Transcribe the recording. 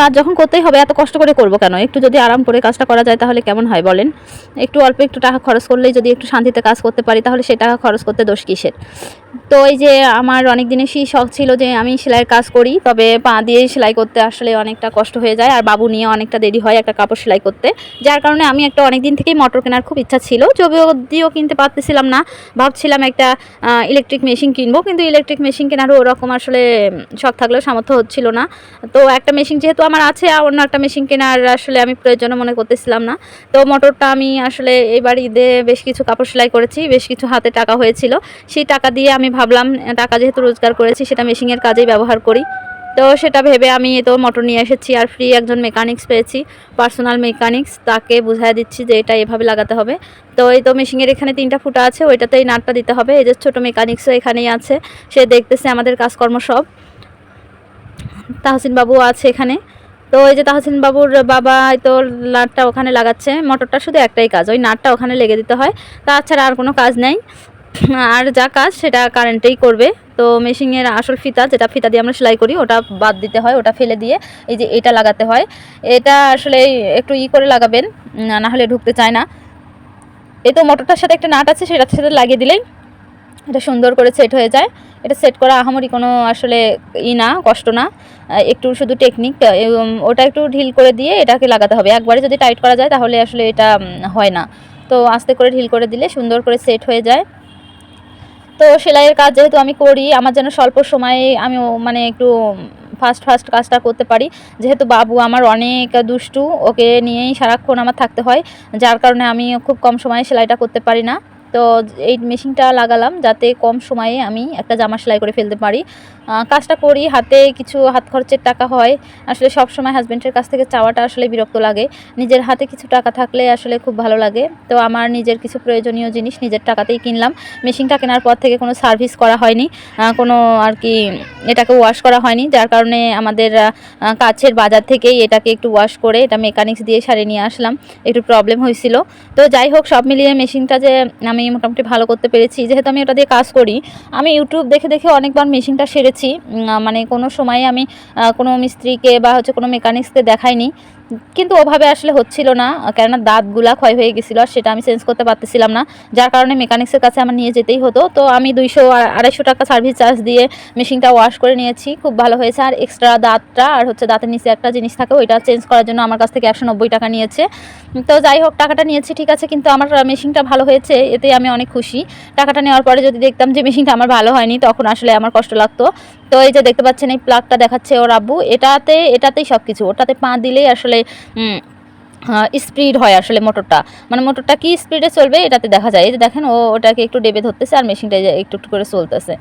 কাজ যখন করতেই হবে এত কষ্ট করে করব কেন? একটু যদি আরাম করে কাজটা করা যায় তাহলে কেমন হয় বলেন? একটু অল্প একটু টাকা খরচ করলেই যদি একটু শান্তিতে কাজ করতে পারি তাহলে সেই টাকা খরচ করতে দোষ কিসের? তো এই যে আমার অনেক দিনেরই শখ ছিল যে আমি সেলাইয়ের কাজ করি, তবে পা দিয়ে সেলাই করতে আসলে অনেকটা কষ্ট হয়ে যায় আর বাবু নিয়ে অনেকটা দেরি হয় একটা কাপড় সেলাই করতে। যার কারণে আমি একটা অনেক দিন থেকেই মোটর কেনার খুব ইচ্ছা ছিল, যদিও কিনতে পারতেছিলাম না। ভাবছিলাম একটা ইলেকট্রিক মেশিন কিনবো, কিন্তু ইলেকট্রিক মেশিন কেনারও ওরকম আসলে শখ থাকলেও সামর্থ্য হচ্ছিল না। তো একটা মেশিন যেহেতু আমার আছে, আর অন্য একটা মেশিন কেনার আসলে আমি প্রয়োজনও মনে করতেছিলাম না। তো মোটরটা আমি আসলে এবার ঈদে বেশ কিছু কাপড় সেলাই করেছি, বেশ কিছু হাতে টাকা হয়েছিল। সেই টাকা দিয়ে আমি ভাবলাম টাকা যেহেতু রোজগার করেছি সেটা মেশিনের কাজেই ব্যবহার করি। তো সেটা ভেবে আমি তো মোটর নিয়ে এসেছি আর ফ্রি একজন মেকানিক্স পেয়েছি, পার্সোনাল মেকানিক্স। তাকে বুঝাই দিচ্ছি যে এটা এভাবে লাগাতে হবে। তো এই তো মেশিনের এখানে 3টা ফুটা আছে, ওইটাতেই নাটটা দিতে হবে। এই যে ছোটো মেকানিক্সও এখানেই আছে, সে দেখতেছে আমাদের কাজকর্ম সব। তাহসিন বাবু আছে এখানে। তো এই যে তাহসিন বাবুর বাবা তো নাটটা ওখানে লাগাচ্ছে। মোটরটা শুধু একটাই কাজ, ওই নাটটা ওখানে লেগে দিতে হয়, তাছাড়া আর কোনো কাজ নেই। আর যা কাজ সেটা কারেন্টেই করবে। তো মেশিনের আসল ফিতা, যেটা ফিতা দিয়ে আমরা সেলাই করি, ওটা বাদ দিতে হয়, ওটা ফেলে দিয়ে এই যে এটা লাগাতে হয়। এটা আসলে একটু করে লাগাবেন, না হলে ঢুকতে চায় না। এই তো মোটরটার সাথে একটা নাট আছে, সেটার সাথে লাগিয়ে দিলেই এটা সুন্দর করে সেট হয়ে যায়। এটা সেট করা আহামরি কোনো আসলে না, কষ্ট না, একটু শুধু টেকনিক। ওটা একটু ঢিল করে দিয়ে এটাকে লাগাতে হবে। একবারে যদি টাইট করা যায় তাহলে আসলে এটা হয় না। তো আস্তে করে ঢিল করে দিলে সুন্দর করে সেট হয়ে যায়। তো সেলাইয়ের কাজ যেহেতু আমি করি, আমার যেন স্বল্প সময়ে আমি মানে একটু ফাস্ট কাজটা করতে পারি। যেহেতু বাবু আমার অনেক দুষ্টু, ওকে নিয়েই সারাক্ষণ আমার থাকতে হয়, যার কারণে আমি খুব কম সময়ে সেলাইটা করতে পারি না। তো এই মেশিনটা লাগালাম যাতে কম সময়ে আমি একটা জামা সেলাই করে ফেলতে পারি। কাজটা করি, হাতে কিছু হাত খরচের টাকা হয়। আসলে সব সময় হাজব্যান্ডের কাছ থেকে চাওয়াটা আসলে বিরক্ত লাগে। নিজের হাতে কিছু টাকা থাকলে আসলে খুব ভালো লাগে। তো আমার নিজের কিছু প্রয়োজনীয় জিনিস নিজের টাকাতেই কিনলাম। মেশিনটা কেনার পর থেকে কোনো সার্ভিস করা হয়নি, কোনো আর কি এটাকে ওয়াশ করা হয়নি, যার কারণে আমাদের কাছের বাজার থেকেই এটাকে একটু ওয়াশ করে এটা মেকানিক্স দিয়ে সারিয়ে নিয়ে আসলাম। একটু প্রবলেম হয়েছিল। তো যাই হোক, সব মিলিয়ে মেশিনটা যে আমি মোটামুটি ভালো করতে পেরেছি। যেহেতু আমি ওটা দিয়ে কাজ করি, আমি ইউটিউব দেখে দেখে অনেকবার মেশিনটা সেরেছি। মানে কোনো সময় আমি কোনো মিস্ত্রিকে বা কোনো মেকানিক্সকে দেখাইনি, কিন্তু ওভাবে আসলে হচ্ছিল না, কেননা দাঁতগুলা ক্ষয় হয়ে গেছিলো আর সেটা আমি চেঞ্জ করতে পারতেছিলাম না, যার কারণে মেকানিক্সের কাছে আমার নিয়ে যেতেই হতো। তো আমি 200-250 টাকা সার্ভিস চার্জ দিয়ে মেশিনটা ওয়াশ করে নিয়েছি, খুব ভালো হয়েছে। আর এক্সট্রা দাঁতটা আর দাঁতের নিচে একটা জিনিস থাকে, ওইটা চেঞ্জ করার জন্য আমার কাছ থেকে 190 টাকা নিয়েছে। তো যাই হোক, টাকাটা নিয়েছি ঠিক আছে, কিন্তু আমার মেশিনটা ভালো হয়েছে, এতে আমি অনেক খুশি। টাকাটা নেওয়ার পরে যদি দেখতাম যে মেশিনটা আমার ভালো হয়নি, তখন আসলে আমার কষ্ট লাগতো। তো এই যে দেখতে পাচ্ছেন এই প্লাগটা দেখাচ্ছে ওর আব্বু, এটাতেই সব কিছু, ওটাতে পা দিলেই আসলে স্পিড হয় আসলে মোটরটা, মানে মোটরটা কি স্পিডে চলবে এটাতে দেখা যায়। এই যে দেখেন, ওটাকে একটু ডেবে ধরতেছে আর মেশিনটা একটু একটু করে চলতেছে।